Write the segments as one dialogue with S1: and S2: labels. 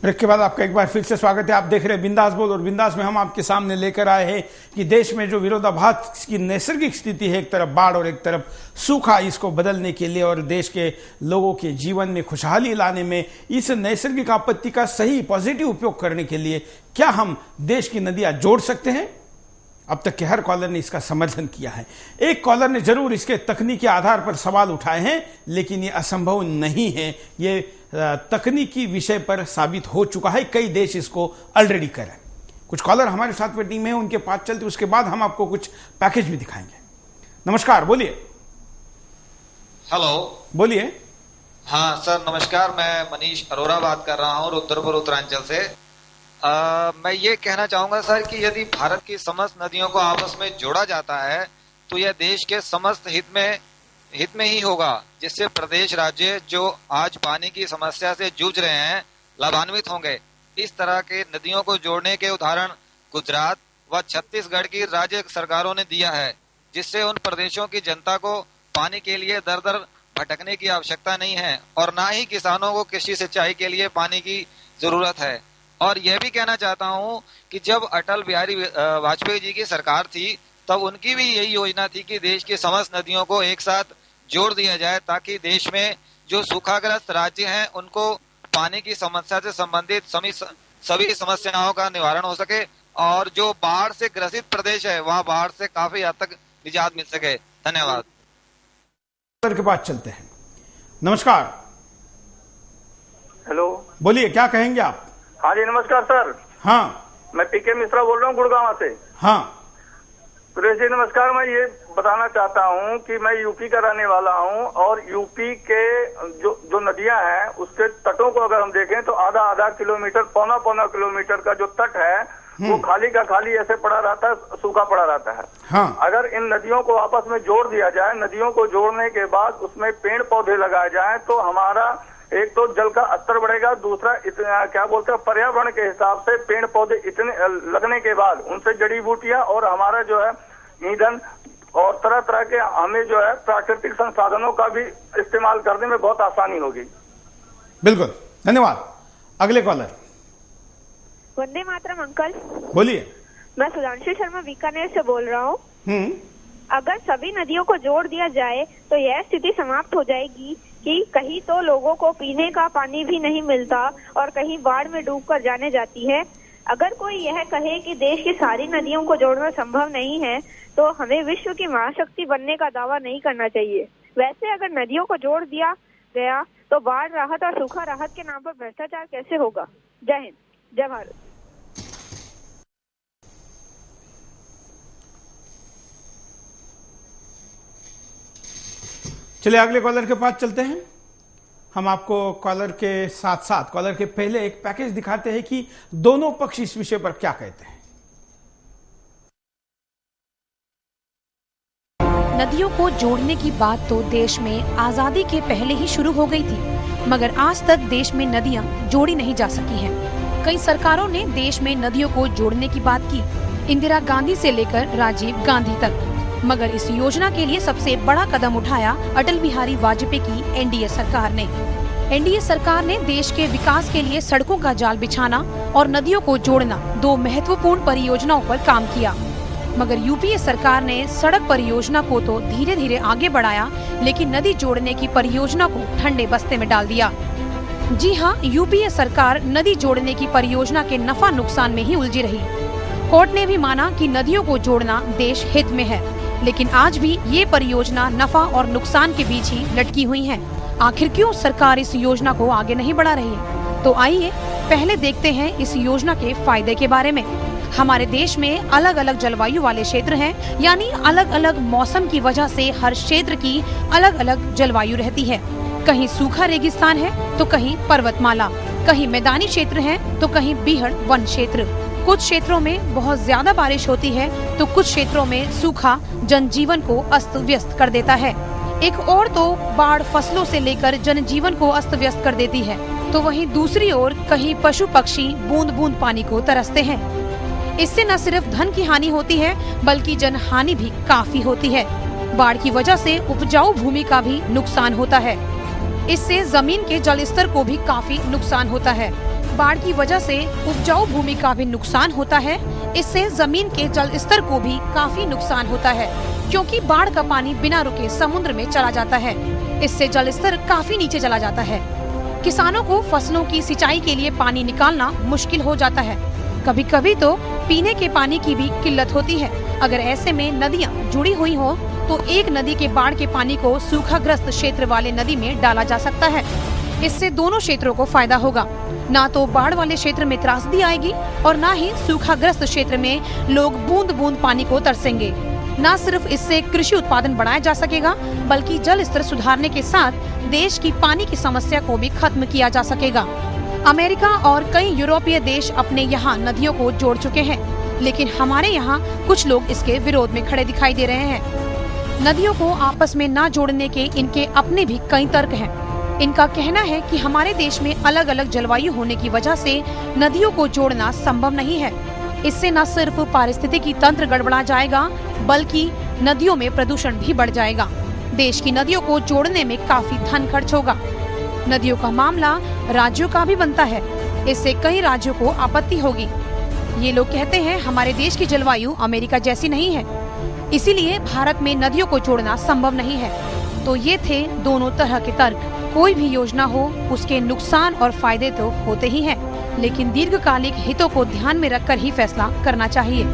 S1: Break के बाद आपका एक बार फिर से स्वागत है। आप देख रहे हैं बिंदास बोल, और बिंदास में हम आपके सामने लेकर आए हैं कि देश में जो विरोधाभास की नैसर्गिक स्थिति है, एक तरफ बाढ़ और एक तरफ सूखा, इसको बदलने के लिए और देश के लोगों के जीवन में खुशहाली लाने में इस नैसर्गिक आपत्ति का सही पॉजिटिव उपयोग करने के लिए क्या हम देश की नदियां जोड़ सकते हैं? अब तक के हर कॉलर ने इसका समर्थन किया है। एक कॉलर ने जरूर इसके तकनीकी आधार पर सवाल उठाए हैं, लेकिन ये असंभव नहीं है। ये तकनीकी विषय पर साबित हो चुका है, कई देश इसको ऑलरेडी कर रहे हैं। कुछ कॉलर हमारे साथ में टीम में है, उनके पास चलते उसके बाद हम आपको कुछ पैकेज भी दिखाएंगे। नमस्कार, बोलिए।
S2: हेलो,
S1: बोलिए।
S2: हाँ सर, नमस्कार। मैं मनीष अरोरा बात कर रहा हूँ रुद्रपुर उत्तरांचल से। मैं ये कहना चाहूंगा सर कि यदि भारत की समस्त नदियों को आपस में जोड़ा जाता है तो यह देश के समस्त हित में ही होगा, जिससे प्रदेश राज्य जो आज पानी की समस्या से जूझ रहे हैं लाभान्वित होंगे। इस तरह के नदियों को जोड़ने के उदाहरण गुजरात व छत्तीसगढ़ की राज्य सरकारों ने दिया है, जिससे उन प्रदेशों की जनता को पानी के लिए दर दर भटकने की आवश्यकता नहीं है और ना ही किसानों को कृषि सिंचाई के लिए पानी की जरूरत है। और यह भी कहना चाहता हूं कि जब अटल बिहारी वाजपेयी जी की सरकार थी तब उनकी भी यही योजना थी कि देश की समस्त नदियों को एक साथ जोड़ दिया जाए, ताकि देश में जो सूखाग्रस्त राज्य हैं उनको पानी की समस्या से संबंधित सभी समस्याओं का निवारण हो सके और जो बाढ़ से ग्रसित प्रदेश है वहां बाढ़ से काफी हद तक निजात मिल सके। धन्यवाद।
S1: के बाद चलते हैं। नमस्कार।
S3: हेलो,
S1: बोलिए, क्या कहेंगे आप?
S3: हाँ जी, नमस्कार सर।
S1: हाँ,
S3: मैं पीके मिश्रा बोल रहा हूँ गुड़गांव से।
S1: हाँ
S3: सुरेश जी नमस्कार। मैं ये बताना चाहता हूँ कि मैं यूपी का रहने वाला हूँ और यूपी के जो नदियां हैं उसके तटों को अगर हम देखें तो आधा किलोमीटर, पौना किलोमीटर का जो तट है वो खाली का खाली ऐसे पड़ा रहता है, सूखा पड़ा रहता है।
S1: हाँ। अगर
S3: इन नदियों को आपस में जोड़ दिया जाए, नदियों को जोड़ने के बाद उसमें पेड़ पौधे लगाए जाए तो हमारा एक तो जल का स्तर बढ़ेगा, दूसरा इतना क्या बोलते हैं पर्यावरण के हिसाब से पेड़ पौधे इतने लगने के बाद उनसे जड़ी बूटियां और हमारा जो है ईंधन और तरह तरह के हमें जो है प्राकृतिक संसाधनों का भी इस्तेमाल करने में बहुत आसानी होगी।
S1: बिल्कुल, धन्यवाद। अगले कॉलर।
S4: वंदे मातरम अंकल।
S1: बोलिए।
S4: मैं सुधांशु शर्मा बीकानेर से बोल रहा हूँ। अगर सभी नदियों को जोड़ दिया जाए तो यह स्थिति समाप्त हो जाएगी कि कहीं तो लोगों को पीने का पानी भी नहीं मिलता और कहीं बाढ़ में डूबकर जाने जाती है। अगर कोई यह कहे कि देश की सारी नदियों को जोड़ना संभव नहीं है तो हमें विश्व की महाशक्ति बनने का दावा नहीं करना चाहिए। वैसे अगर नदियों को जोड़ दिया गया तो बाढ़ राहत और सूखा राहत के नाम पर भ्रष्टाचार कैसे होगा? जय हिंद, जय भारत।
S1: चलिए अगले कॉलर के पास चलते हैं। हम आपको कॉलर के साथ साथ कॉलर के पहले एक पैकेज दिखाते हैं कि दोनों पक्ष इस विषय पर क्या कहते हैं।
S5: नदियों को जोड़ने की बात तो देश में आजादी के पहले ही शुरू हो गई थी, मगर आज तक देश में नदियां जोड़ी नहीं जा सकी हैं। कई सरकारों ने देश में नदियों को जोड़ने की बात की, इंदिरा गांधी से लेकर राजीव गांधी तक, मगर इस योजना के लिए सबसे बड़ा कदम उठाया अटल बिहारी वाजपेयी की एनडीए सरकार ने। एनडीए सरकार ने देश के विकास के लिए सड़कों का जाल बिछाना और नदियों को जोड़ना दो महत्वपूर्ण परियोजनाओं पर काम किया। मगर यूपीए सरकार ने सड़क परियोजना को तो धीरे धीरे आगे बढ़ाया, लेकिन नदी जोड़ने की परियोजना को ठंडे बस्ते में डाल दिया। जी हाँ, यूपीए सरकार नदी जोड़ने की परियोजना के नफा नुकसान में ही उलझी रही। कोर्ट ने भी माना कि नदियों को जोड़ना देश हित में है, लेकिन आज भी ये परियोजना नफा और नुकसान के बीच ही लटकी हुई है। आखिर क्यों सरकार इस योजना को आगे नहीं बढ़ा रही है? तो आइए पहले देखते हैं इस योजना के फायदे के बारे में। हमारे देश में अलग अलग जलवायु वाले क्षेत्र हैं, यानी अलग अलग मौसम की वजह से हर क्षेत्र की अलग अलग जलवायु रहती है। कहीं सूखा रेगिस्तान है तो कहीं पर्वतमाला, कहीं मैदानी क्षेत्र है तो कहीं बीहड़ वन क्षेत्र। कुछ क्षेत्रों में बहुत ज्यादा बारिश होती है तो कुछ क्षेत्रों में सूखा जनजीवन को अस्त व्यस्त कर देता है। एक और तो बाढ़ फसलों से लेकर जनजीवन को अस्त व्यस्त कर देती है, तो वहीं दूसरी ओर कहीं पशु पक्षी बूंद बूंद पानी को तरसते हैं। इससे न सिर्फ धन की हानि होती है बल्कि जन हानि भी काफी होती है। बाढ़ की वजह से उपजाऊ भूमि का भी नुकसान होता है। इससे जमीन के जल स्तर को भी काफी नुकसान होता है। बाढ़ की वजह से उपजाऊ भूमि का भी नुकसान होता है। इससे जमीन के जल स्तर को भी काफी नुकसान होता है, क्योंकि बाढ़ का पानी बिना रुके समुद्र में चला जाता है। इससे जल स्तर काफी नीचे चला जाता है। किसानों को फसलों की सिंचाई के लिए पानी निकालना मुश्किल हो जाता है। कभी कभी तो पीने के पानी की भी किल्लत होती है। अगर ऐसे में नदियाँ जुड़ी हुई हो तो एक नदी के बाढ़ के पानी को सूखाग्रस्त क्षेत्र वाले नदी में डाला जा सकता है। इससे दोनों क्षेत्रों को फायदा होगा। ना तो बाढ़ वाले क्षेत्र में त्रासदी आएगी और ना ही सूखाग्रस्त क्षेत्र में लोग बूंद बूंद पानी को तरसेंगे। न सिर्फ इससे कृषि उत्पादन बढ़ाया जा सकेगा, बल्कि जल स्तर सुधारने के साथ देश की पानी की समस्या को भी खत्म किया जा सकेगा। अमेरिका और कई यूरोपीय देश अपने यहाँ नदियों को जोड़ चुके हैं, लेकिन हमारे यहाँ कुछ लोग इसके विरोध में खड़े दिखाई दे रहे हैं। नदियों को आपस में न जोड़ने के इनके अपने भी कई तर्क हैं। इनका कहना है कि हमारे देश में अलग अलग जलवायु होने की वजह से नदियों को जोड़ना संभव नहीं है। इससे न सिर्फ पारिस्थितिकी तंत्र गड़बड़ा जाएगा, बल्कि नदियों में प्रदूषण भी बढ़ जाएगा। देश की नदियों को जोड़ने में काफी धन खर्च होगा। नदियों का मामला राज्यों का भी बनता है। इससे कई राज्यों को आपत्ति होगी। ये लोग कहते हैं हमारे देश की जलवायु अमेरिका जैसी नहीं है, इसीलिए भारत में नदियों को जोड़ना संभव नहीं है। तो ये थे दोनों तरह के तर्क। कोई भी योजना हो, उसके नुकसान और फायदे तो होते ही हैं, लेकिन दीर्घकालिक हितों को ध्यान में रखकर ही फैसला करना चाहिए।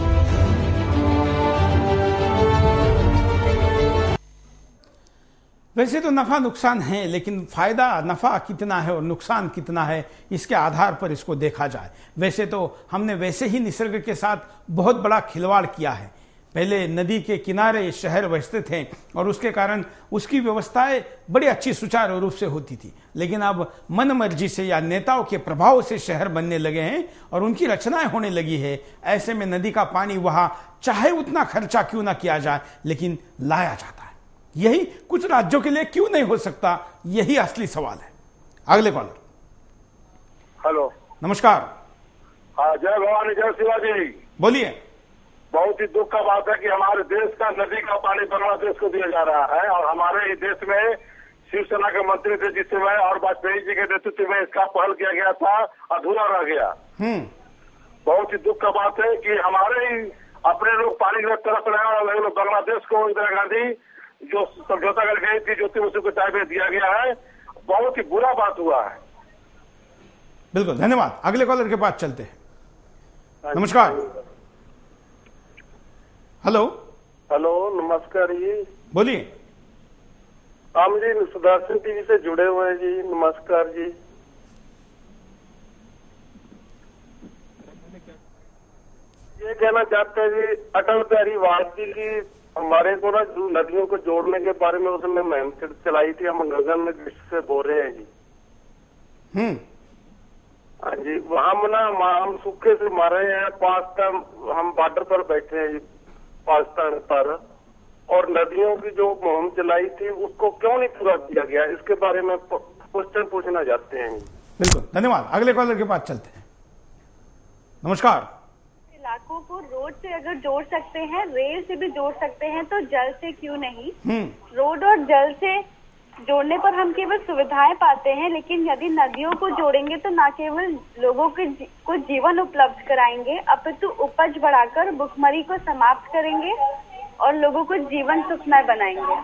S1: वैसे तो नफा नुकसान है, लेकिन फायदा नफा कितना है और नुकसान कितना है, इसके आधार पर इसको देखा जाए। वैसे तो हमने वैसे ही निसर्ग के साथ बहुत बड़ा खिलवाड़ किया है। पहले नदी के किनारे शहर बसते थे और उसके कारण उसकी व्यवस्थाएं बड़ी अच्छी सुचारू रूप से होती थी, लेकिन अब मनमर्जी से या नेताओं के प्रभाव से शहर बनने लगे हैं और उनकी रचनाएं होने लगी है। ऐसे में नदी का पानी वहां चाहे उतना खर्चा क्यों ना किया जाए, लेकिन लाया जाता है। यही कुछ राज्यों के लिए क्यों नहीं हो सकता, यही असली सवाल है। अगले कॉलर।
S3: हेलो,
S1: नमस्कार।
S3: हाँ, जय भवानी, जय शिवाजी।
S1: बोलिए।
S3: बहुत ही दुख का बात है कि हमारे देश का नदी का पानी बांग्लादेश को दिया जा रहा है और हमारे ही देश में शिवसेना के मंत्री थे जिस समय और वाजपेयी जी के नेतृत्व में इसका पहल किया गया था, अधूरा रह गया। बहुत ही दुख का बात है कि हमारे ही अपने लोग पानी की तरफ रहे और लोग बांग्लादेश को इंदिरा गांधी जो समझौता कर गई थी, ज्योति बसु के टाइम में दिया गया है। बहुत ही बुरा बात हुआ है।
S1: बिल्कुल, धन्यवाद। अगले कॉलर के पास चलते हैं। नमस्कार। हेलो।
S6: हेलो, नमस्कार जी।
S1: बोलिए।
S6: हम जी सुदर्शन टीवी से जुड़े हुए हैं जी। नमस्कार जी। ये कहना चाहते हैं जी, अटल बिहारी वाजपेयी की हमारे को ना नदियों को जोड़ने के बारे में उसने मुहिम चलाई थी। हम गगन में से बोल रहे हैं जी। हाँ जी, वहाँ ना हम सूखे से मारे हैं। पाकिस्तान, हम बॉर्डर पर बैठे हैं जी पाकिस्तान पर, और नदियों की जो मुहिम चलाई थी उसको क्यों नहीं पूरा किया गया, इसके बारे में क्वेश्चन पूछना चाहते हैं।
S1: बिल्कुल, धन्यवाद। अगले कॉलर के पास चलते हैं। नमस्कार।
S4: इलाकों को रोड से अगर जोड़ सकते हैं, रेल से भी जोड़ सकते हैं, तो जल से क्यों नहीं? रोड और जल से जोड़ने पर हम केवल सुविधाएं पाते हैं, लेकिन यदि नदियों को जोड़ेंगे तो न केवल लोगों को जीवन उपलब्ध कराएंगे, अपितु उपज बढ़ाकर भुखमरी को समाप्त करेंगे और लोगों को जीवन सुखमय बनाएंगे।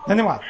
S1: धन्यवाद।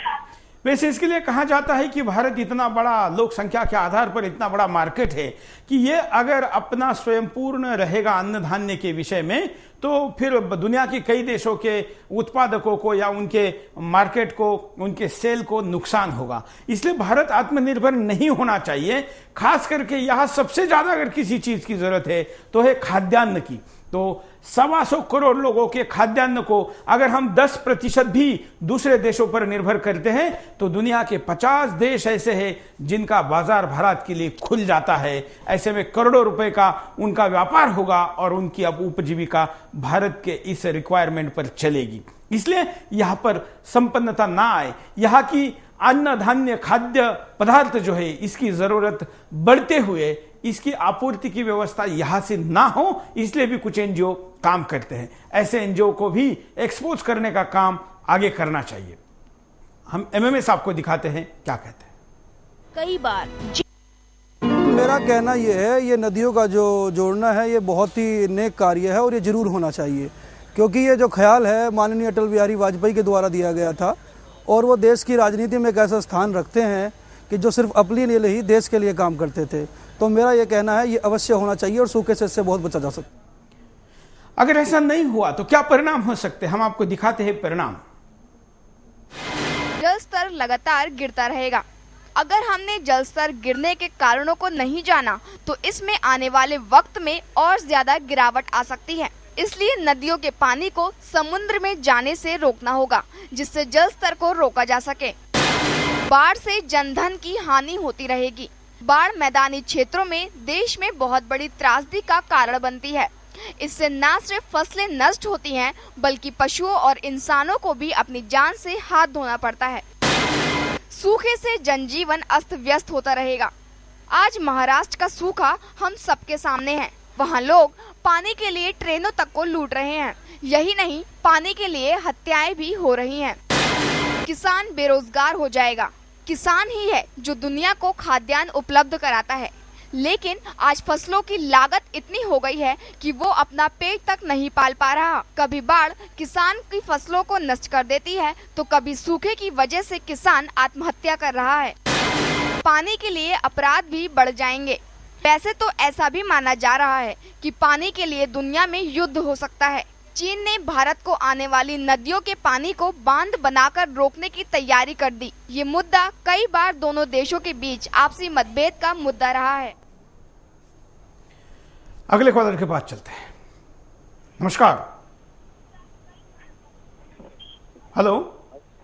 S1: वैसे इसके लिए कहा जाता है कि भारत इतना बड़ा लोक संख्या के आधार पर इतना बड़ा मार्केट है कि ये अगर अपना स्वयं पूर्ण रहेगा अन्न धान्य के विषय में, तो फिर दुनिया के कई देशों के उत्पादकों को या उनके मार्केट को, उनके सेल को नुकसान होगा। इसलिए भारत आत्मनिर्भर नहीं होना चाहिए। खास करके यहां सबसे ज्यादा अगर किसी चीज की जरूरत है तो है खाद्यान्न की। तो 125 करोड़ लोगों के खाद्यान्न को अगर हम 10% भी दूसरे देशों पर निर्भर करते हैं तो दुनिया के 50 देश ऐसे हैं जिनका बाजार भारत के लिए खुल जाता है। ऐसे में करोड़ों रुपए का उनका व्यापार होगा और उनकी अब उपजीविका भारत के इस रिक्वायरमेंट पर चलेगी। इसलिए यहां पर संपन्नता ना आए, यहाँ की अन्न धान्य खाद्य पदार्थ जो है इसकी जरूरत बढ़ते हुए इसकी आपूर्ति की व्यवस्था यहां से ना हो, इसलिए भी कुछ एनजीओ काम करते हैं। ऐसे एनजीओ को भी एक्सपोज करने का काम आगे करना चाहिए। हम एमएमएस आपको दिखाते हैं क्या कहते हैं।
S5: कई बार
S7: मेरा कहना ये है, ये नदियों का जो जोड़ना है ये बहुत ही नेक कार्य है और ये जरूर होना चाहिए, क्योंकि ये जो ख्याल है माननीय अटल बिहारी वाजपेयी के द्वारा दिया गया था और वो देश की राजनीति में एक ऐसा स्थान रखते हैं कि जो सिर्फ अपने लिए ही देश के लिए काम करते थे। तो मेरा ये कहना है ये अवश्य होना चाहिए और सूखे से इससे बहुत बचा जा सकता है।
S1: अगर ऐसा नहीं हुआ तो क्या परिणाम हो सकते हैं, हम आपको दिखाते हैं परिणाम।
S8: जल स्तर लगातार गिरता रहेगा। अगर हमने जल स्तर गिरने के कारणों को नहीं जाना तो इसमें आने वाले वक्त में और ज्यादा गिरावट आ सकती है। इसलिए नदियों के पानी को समुद्र में जाने से रोकना होगा, जिससे जल स्तर को रोका जा सके। बाढ़ से जनधन की हानि होती रहेगी। बाढ़ मैदानी क्षेत्रों में देश में बहुत बड़ी त्रासदी का कारण बनती है। इससे न सिर्फ फसलें नष्ट होती हैं, बल्कि पशुओं और इंसानों को भी अपनी जान से हाथ धोना पड़ता है। सूखे से जनजीवन अस्त व्यस्त होता रहेगा। आज महाराष्ट्र का सूखा हम सबके सामने है। वहाँ लोग पानी के लिए ट्रेनों तक को लूट रहे हैं। यही नहीं, पानी के लिए हत्याएं भी हो रही हैं। किसान बेरोजगार हो जाएगा। किसान ही है जो दुनिया को खाद्यान्न उपलब्ध कराता है, लेकिन आज फसलों की लागत इतनी हो गई है कि वो अपना पेट तक नहीं पाल पा रहा। कभी बाढ़ किसान की फसलों को नष्ट कर देती है, तो कभी सूखे की वजह से किसान आत्महत्या कर रहा है। पानी के लिए अपराध भी बढ़ जाएंगे। वैसे तो ऐसा भी माना जा रहा है कि पानी के लिए दुनिया में युद्ध हो सकता है। चीन ने भारत को आने वाली नदियों के पानी को बांध बनाकर रोकने की तैयारी कर दी। ये मुद्दा कई बार दोनों देशों के बीच आपसी मतभेद का मुद्दा रहा है।
S1: अगले कॉलर के पास चलते हैं। नमस्कार। हेलो।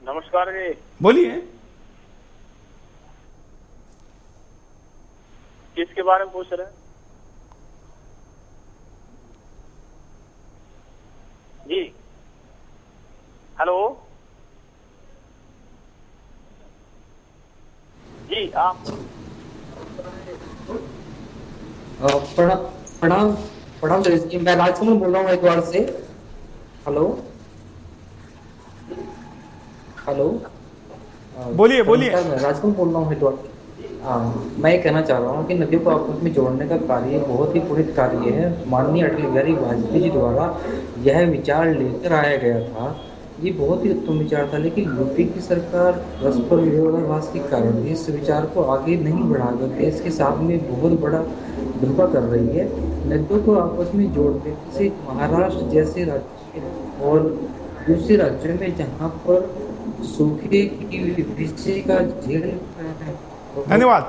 S6: नमस्कार जी।
S1: बोलिए।
S6: किसके बारे में पूछ रहे हैं जी? हेलो जी, आप
S9: प्रणाम प्रणाम सर जी, मैं राजकमल बोल रहा हूँ हरिद्वार से। हेलो हेलो,
S1: बोलिए बोलिए।
S9: मैं राजकमल बोल रहा हूँ हरिद्वार से। मैं ये कहना चाह रहा हूँ कि नदियों को आपस में जोड़ने का कार्य बहुत ही पुनीत कार्य है। माननीय अटल बिहारी वाजपेयी जी द्वारा यह विचार लेकर आया गया था। ये बहुत ही उत्तम विचार था, लेकिन यूपी की सरकार परस्पर विरोधाभास के कारण इस विचार को आगे नहीं बढ़ाकर देश के साथ में बहुत बड़ा धोखा कर रही है। नदियों को आपस में जोड़ने से महाराष्ट्र जैसे राज्य और दूसरे राज्यों में जहाँ पर सूखे की विषय का झेल।
S1: धन्यवाद।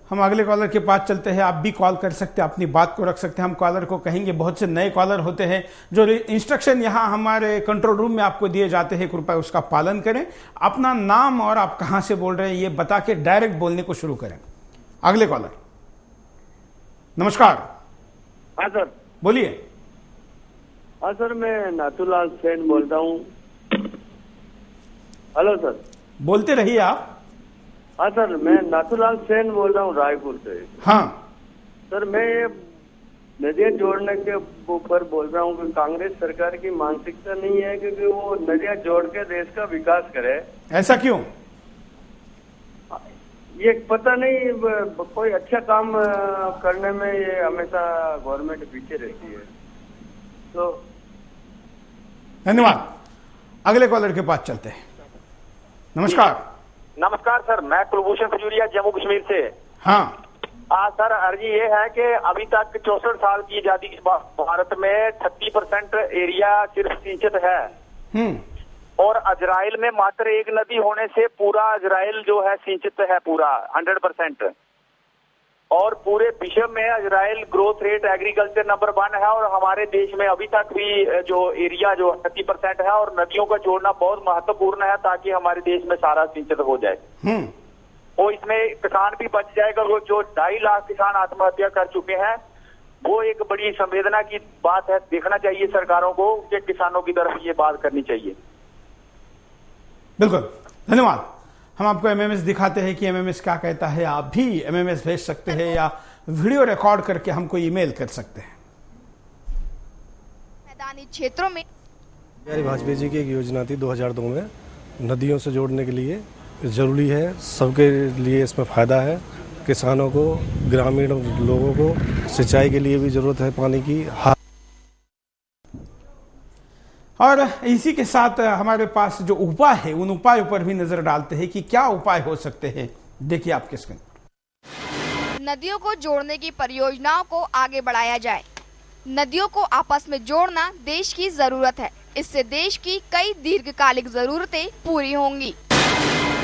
S1: हम अगले कॉलर के पास चलते हैं। आप भी कॉल कर सकते हैं, अपनी बात को रख सकते हैं। हम कॉलर को कहेंगे, बहुत से नए कॉलर होते हैं जो इंस्ट्रक्शन यहाँ हमारे कंट्रोल रूम में आपको दिए जाते हैं, कृपया उसका पालन करें। अपना नाम और आप कहाँ से बोल रहे हैं ये बता के डायरेक्ट बोलने को शुरू करें। अगले कॉलर। नमस्कार।
S6: हाँ सर।
S1: बोलिए।
S6: हाँ सर, मैं नाथूलाल सेन बोल रहा हूँ। Hello sir.
S1: बोलते रहिए आप।
S6: हाँ सर, मैं नाथूलाल सेन बोल रहा हूँ रायपुर से।
S1: हाँ
S6: सर, मैं नदियाँ जोड़ने के ऊपर बोल रहा हूँ कि कांग्रेस सरकार की मानसिकता नहीं है क्योंकि वो नदियाँ जोड़ के देश का विकास करे।
S1: ऐसा क्यों?
S6: ये पता नहीं, कोई अच्छा काम करने में ये हमेशा गवर्नमेंट पीछे रहती है। तो
S1: धन्यवाद। अगले कॉलर के पास चलते हैं। नमस्कार।
S10: नमस्कार सर, मैं कुलभूषण खजूरिया जम्मू कश्मीर से।
S1: हाँ
S10: सर, अर्जी ये है कि अभी तक 64 साल की आजादी के बाद भारत में 30% एरिया सिर्फ सिंचित है और इजराइल में मात्र एक नदी होने से पूरा इजराइल जो है सिंचित है पूरा 100%। और पूरे विश्व में Israel growth rate agriculture number 1 है और हमारे देश में अभी तक भी जो एरिया जो 30% है और नदियों का जोड़ना बहुत महत्वपूर्ण है ताकि हमारे देश में सारा सिंचित हो जाए। और इसमें किसान भी बच जाएगा। वो जो 2.5 लाख किसान आत्महत्या कर चुके हैं, वो एक बड़ी संवेदना की बात है। देखना चाहिए सरकारों को कि किसानों की तरफ ये बात करनी चाहिए।
S1: बिल्कुल, धन्यवाद। हम आपको एमएमएस दिखाते हैं कि एमएमएस क्या कहता है। आप भी एमएमएस भेज सकते हैं या वीडियो रिकॉर्ड करके हमको ईमेल कर सकते हैं।
S8: मैदानी क्षेत्रों में
S11: बिहारी वाजपेयी जी की एक योजना थी 2002 में, नदियों से जोड़ने के लिए जरूरी है, सबके लिए इसमें फायदा है। किसानों को, ग्रामीण लोगों को सिंचाई के लिए भी जरूरत है पानी की।
S1: और इसी के साथ हमारे पास जो उपाय है उन उपायों पर भी नजर डालते हैं कि क्या उपाय हो सकते हैं। देखिए आपके स्क्रीन।
S8: नदियों को जोड़ने की परियोजनाओं को आगे बढ़ाया जाए। नदियों को आपस में जोड़ना देश की जरूरत है। इससे देश की कई दीर्घकालिक जरूरतें पूरी होंगी।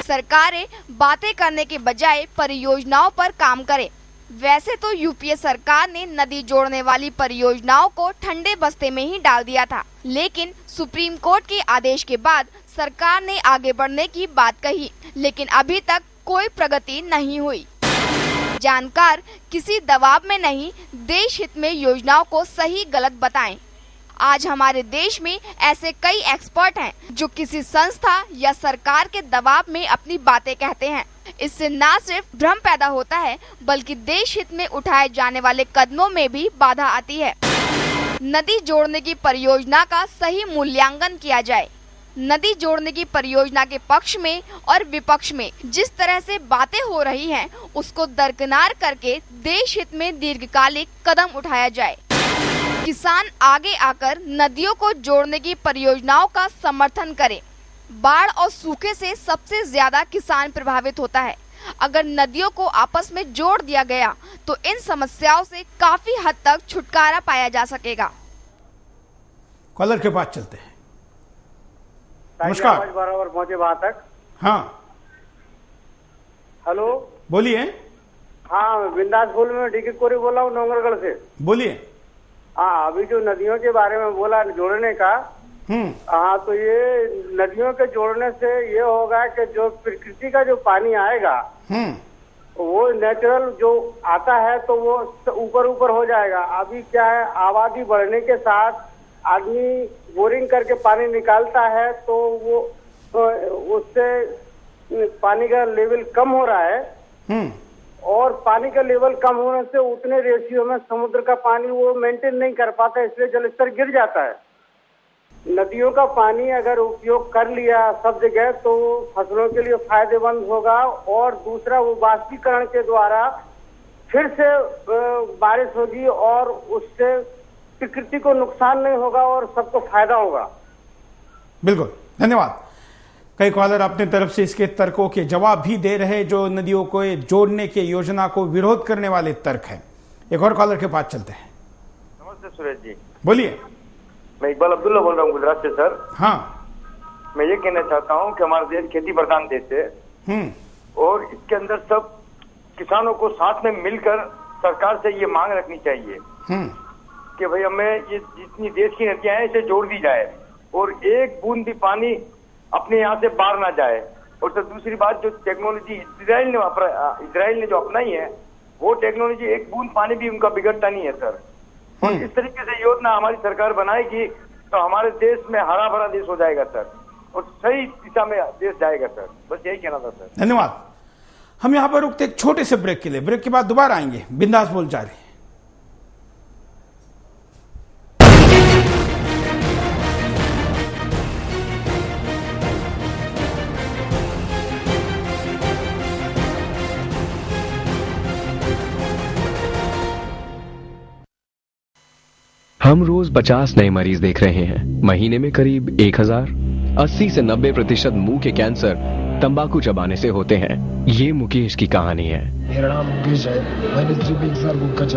S8: सरकारें बातें करने के बजाय परियोजनाओं पर काम करें। वैसे तो यूपीए सरकार ने नदी जोड़ने वाली परियोजनाओं को ठंडे बस्ते में ही डाल दिया था, लेकिन सुप्रीम कोर्ट के आदेश के बाद सरकार ने आगे बढ़ने की बात कही, लेकिन अभी तक कोई प्रगति नहीं हुई। जानकार किसी दबाव में नहीं, देश हित में योजनाओं को सही गलत बताएं। आज हमारे देश में ऐसे कई एक्सपर्ट हैं जो किसी संस्था या सरकार के दबाव में अपनी बातें कहते हैं। इससे न सिर्फ भ्रम पैदा होता है, बल्कि देश हित में उठाए जाने वाले कदमों में भी बाधा आती है। नदी जोड़ने की परियोजना का सही मूल्यांकन किया जाए। नदी जोड़ने की परियोजना के पक्ष में और विपक्ष में जिस तरह से बातें हो रही हैं, उसको दरकिनार करके देश हित में दीर्घकालिक कदम उठाया जाए। किसान आगे आकर नदियों को जोड़ने की परियोजनाओं का समर्थन करें। बाढ़ और सूखे से सबसे ज्यादा किसान प्रभावित होता है। अगर नदियों को आपस में जोड़ दिया गया तो इन समस्याओं से काफी हद तक छुटकारा पाया जा सकेगा।
S1: कॉलर के पास चलते हैं। नमस्कार।
S6: बराबर पहुंचे वहां तक।
S1: हाँ,
S6: हेलो,
S1: बोलिए।
S6: हाँ, बिंदास बोल में डीके कोरी बोला हूँ, नौंगरगढ़ से।
S1: बोलिए।
S6: हाँ, अभी जो नदियों के बारे में बोला जोड़ने का, हाँ, तो ये नदियों के जोड़ने से ये होगा कि जो प्रकृति का जो पानी आएगा वो नेचुरल जो आता है तो वो ऊपर ऊपर हो जाएगा। अभी क्या है, आबादी बढ़ने के साथ आदमी बोरिंग करके पानी निकालता है तो वो उससे पानी का लेवल कम हो रहा है। और पानी का लेवल कम होने से उतने रेशियो में समुद्र का पानी वो मेंटेन नहीं कर पाता, इसलिए जलस्तर गिर जाता है। नदियों का पानी अगर उपयोग कर लिया सब जगह तो फसलों के लिए फायदेमंद होगा। और दूसरा, वो वाष्पीकरण के द्वारा फिर से बारिश होगी और उससे प्रकृति को नुकसान नहीं होगा और सबको फायदा होगा।
S1: बिल्कुल, धन्यवाद। कई कॉलर अपने तरफ से इसके तर्कों के जवाब भी दे रहे, जो नदियों को जोड़ने के योजना को विरोध करने वाले तर्क हैं। एक और कॉलर के पास चलते हैं।
S12: नमस्ते सुरेश जी।
S1: बोलिए।
S12: मैं इकबाल अब्दुल्ला बोल रहा हूँ गुजरात से सर।
S1: हाँ,
S12: मैं ये कहना चाहता हूँ कि हमारा देश खेती प्रधान देश है और इसके अंदर सब किसानों को साथ में मिलकर सरकार से ये मांग रखनी चाहिए कि भाई हमें ये जितनी देश की नदियां हैं इसे जोड़ दी जाए और एक बूंद भी पानी अपने यहाँ से बाहर ना जाए। और सर दूसरी बात, जो टेक्नोलॉजी इजराइल ने जो अपनाई है वो टेक्नोलॉजी एक बूंद पानी भी उनका बिगड़ता नहीं है सर। और इस तरीके से योजना हमारी सरकार बनाएगी तो हमारे देश में हरा भरा देश हो जाएगा सर और सही दिशा में देश जाएगा सर। बस यही कहना था सर।
S1: धन्यवाद। हम यहाँ पर रुकते एक छोटे से ब्रेक के लिए। ब्रेक के बाद दोबारा आएंगे। बिंदास बोल जा रहे हैं।
S13: हम रोज 50 नए मरीज देख रहे हैं, महीने में करीब 1000। 80 से 90% मुंह के कैंसर तंबाकू चबाने से होते हैं। ये मुकेश की कहानी है।
S14: मेरा नाम मुकेश है। मैंने सिर्फ 1 साल गुटखा चबाया।